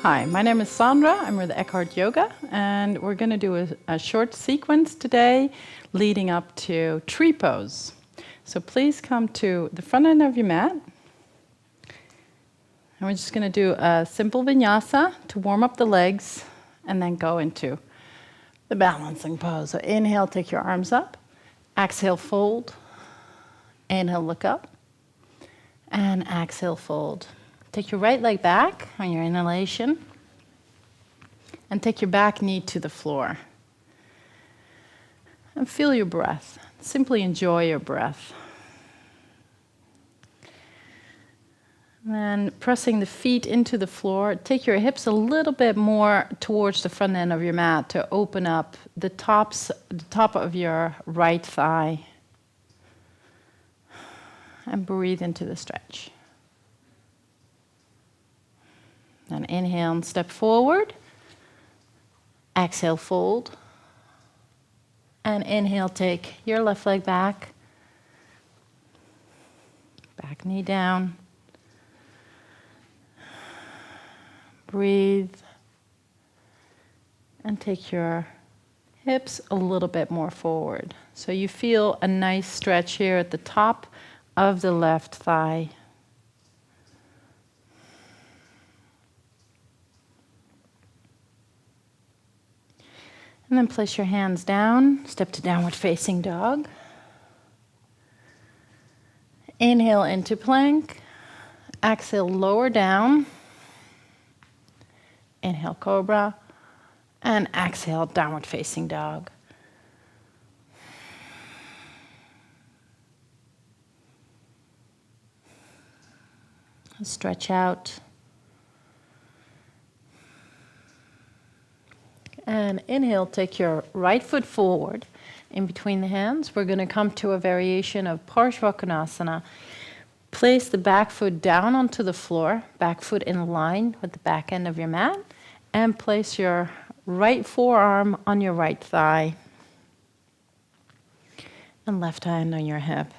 Hi, my name is Sandra. I'm with Eckhart Yoga, and we're going to do a short sequence today leading up to tree pose. So please come to the front end of your mat. And we're just going to do a simple vinyasa to warm up the legs and then go into the balancing pose. So inhale, take your arms up. Exhale, fold. Inhale, look up. And exhale, fold. Take your right leg back on your inhalation and take your back knee to the floor. And feel your breath. Simply enjoy your breath. And then pressing the feet into the floor, take your hips a little bit more towards the front end of your mat to open up the top of your right thigh. And breathe into the stretch. And inhale and step forward. Exhale, fold. And inhale, take your left leg back. Back knee down. Breathe. And take your hips a little bit more forward. So you feel a nice stretch here at the top of the left thigh. And then place your hands down, step to downward facing dog. Inhale into plank. Exhale, lower down. Inhale, cobra. And exhale, downward facing dog. Stretch out. And inhale, take your right foot forward in between the hands. We're going to come to a variation of Parsvakonasana. Place the back foot down onto the floor, back foot in line with the back end of your mat, and place your right forearm on your right thigh and left hand on your hip.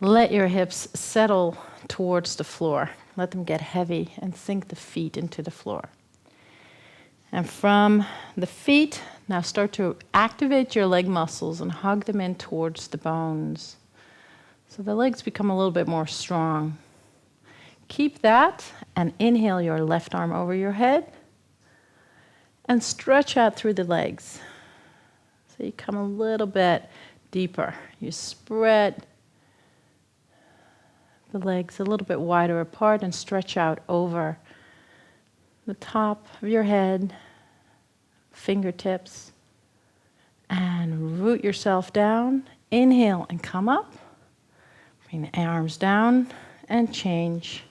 Let your hips settle towards the floor. Let them get heavy and sink the feet into the floor. And from the feet, now start to activate your leg muscles and hug them in towards the bones. So the legs become a little bit more strong. Keep that and inhale your left arm over your head and stretch out through the legs. So you come a little bit deeper. You spread the legs a little bit wider apart and stretch out over the top of your head, fingertips, and root yourself down. Inhale and come up. Bring the arms down and change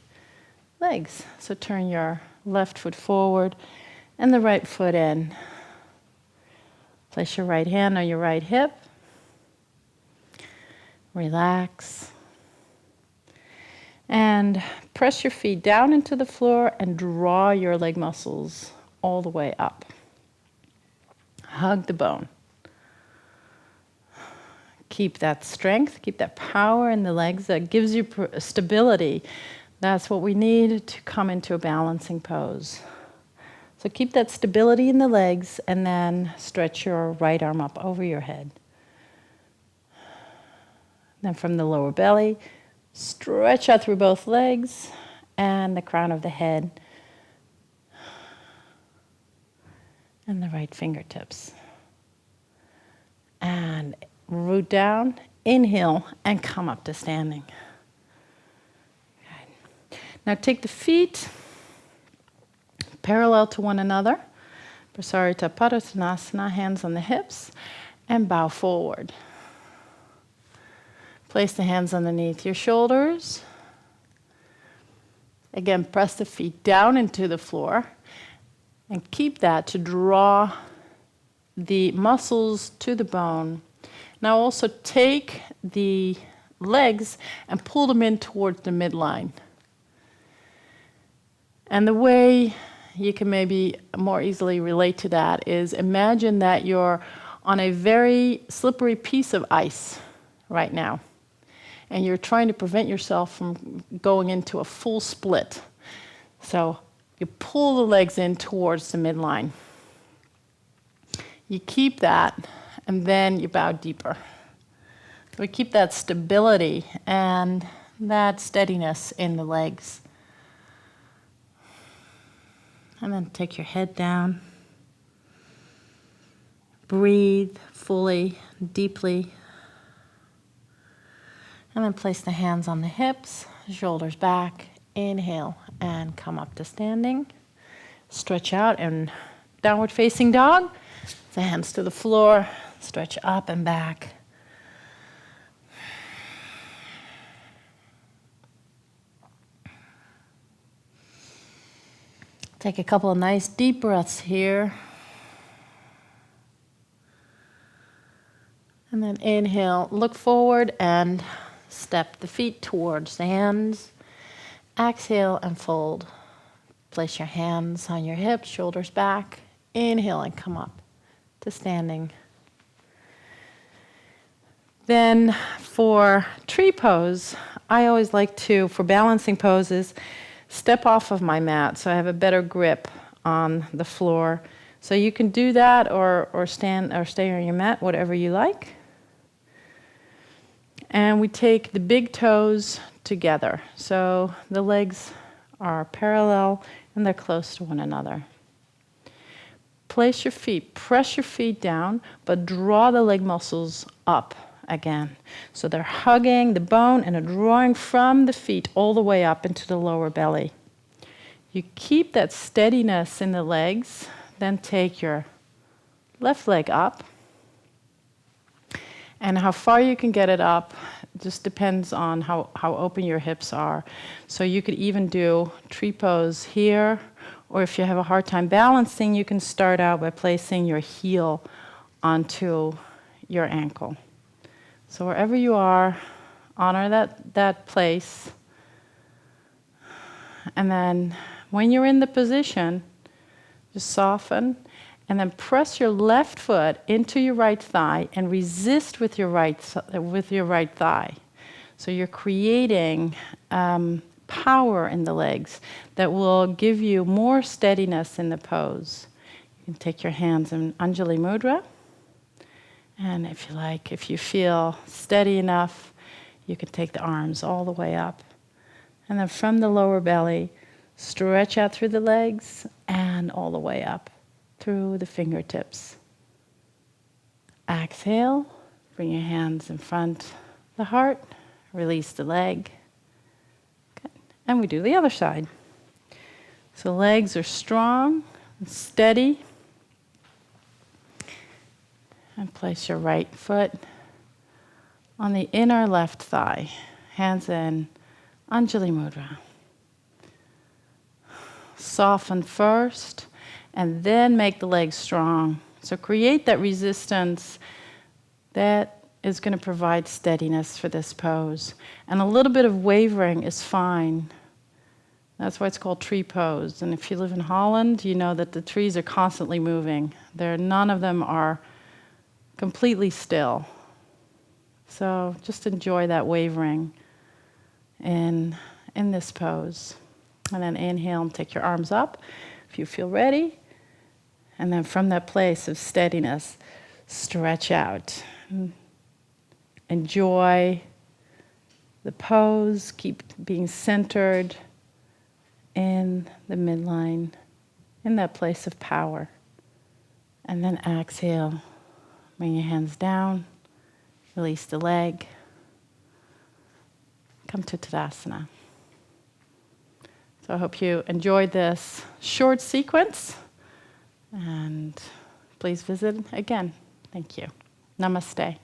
legs. So turn your left foot forward and the right foot in. Place your right hand on your right hip. Relax. And press your feet down into the floor and draw your leg muscles all the way up. Hug the bone. Keep that strength, keep that power in the legs that gives you stability. That's what we need to come into a balancing pose. So keep that stability in the legs and then stretch your right arm up over your head. Then from the lower belly, stretch out through both legs and the crown of the head and the right fingertips. And root down, inhale, and come up to standing. Good. Now take the feet parallel to one another. Prasarita Padottanasana, hands on the hips, and bow forward. Place the hands underneath your shoulders. Again, press the feet down into the floor and keep that to draw the muscles to the bone. Now also take the legs and pull them in towards the midline. And the way you can maybe more easily relate to that is imagine that you're on a very slippery piece of ice right now. And you're trying to prevent yourself from going into a full split. So You pull the legs in towards the midline. You keep that, and then you bow deeper. So we keep that stability and that steadiness in the legs. And then take your head down. Breathe fully, deeply. And then place the hands on the hips, shoulders back. Inhale and come up to standing. Stretch out and downward facing dog. The hands to the floor. Stretch up and back. Take a couple of nice deep breaths here. And then inhale, look forward and step the feet towards the hands. Exhale and fold. Place your hands on your hips, shoulders back. Inhale and come up to standing. Then for tree pose, I always like to, for balancing poses, step off of my mat so I have a better grip on the floor. So you can do that or stand or stay on your mat, whatever you like. And we take the big toes together. So the legs are parallel and they're close to one another. Place your feet, press your feet down, but draw the leg muscles up again. So they're hugging the bone and are drawing from the feet all the way up into the lower belly. You keep that steadiness in the legs, then take your left leg up. And how far you can get it up just depends on how open your hips are. So you could even do tree pose here, or if you have a hard time balancing, you can start out by placing your heel onto your ankle. So wherever you are, honor that place. And then when you're in the position, just soften. And then press your left foot into your right thigh and resist with your right thigh. So you're creating power in the legs that will give you more steadiness in the pose. You can take your hands in Anjali Mudra. And if you like, if you feel steady enough, you can take the arms all the way up. And then from the lower belly, stretch out through the legs and all the way up through the fingertips. Exhale, bring your hands in front of the heart, release the leg. Good. And we do the other side. So legs are strong and steady. And place your right foot on the inner left thigh. Hands in Anjali Mudra. Soften first. And then make the legs strong. So create that resistance that is going to provide steadiness for this pose. And a little bit of wavering is fine. That's why it's called tree pose. And if you live in Holland, you know that the trees are constantly moving. None of them are completely still. So just enjoy that wavering in this pose. And then inhale and take your arms up if you feel ready. And then from that place of steadiness, stretch out. Enjoy the pose. Keep being centered in the midline, in that place of power. And then exhale. Bring your hands down. Release the leg. Come to Tadasana. So I hope you enjoyed this short sequence. And please visit again. Thank you. Namaste.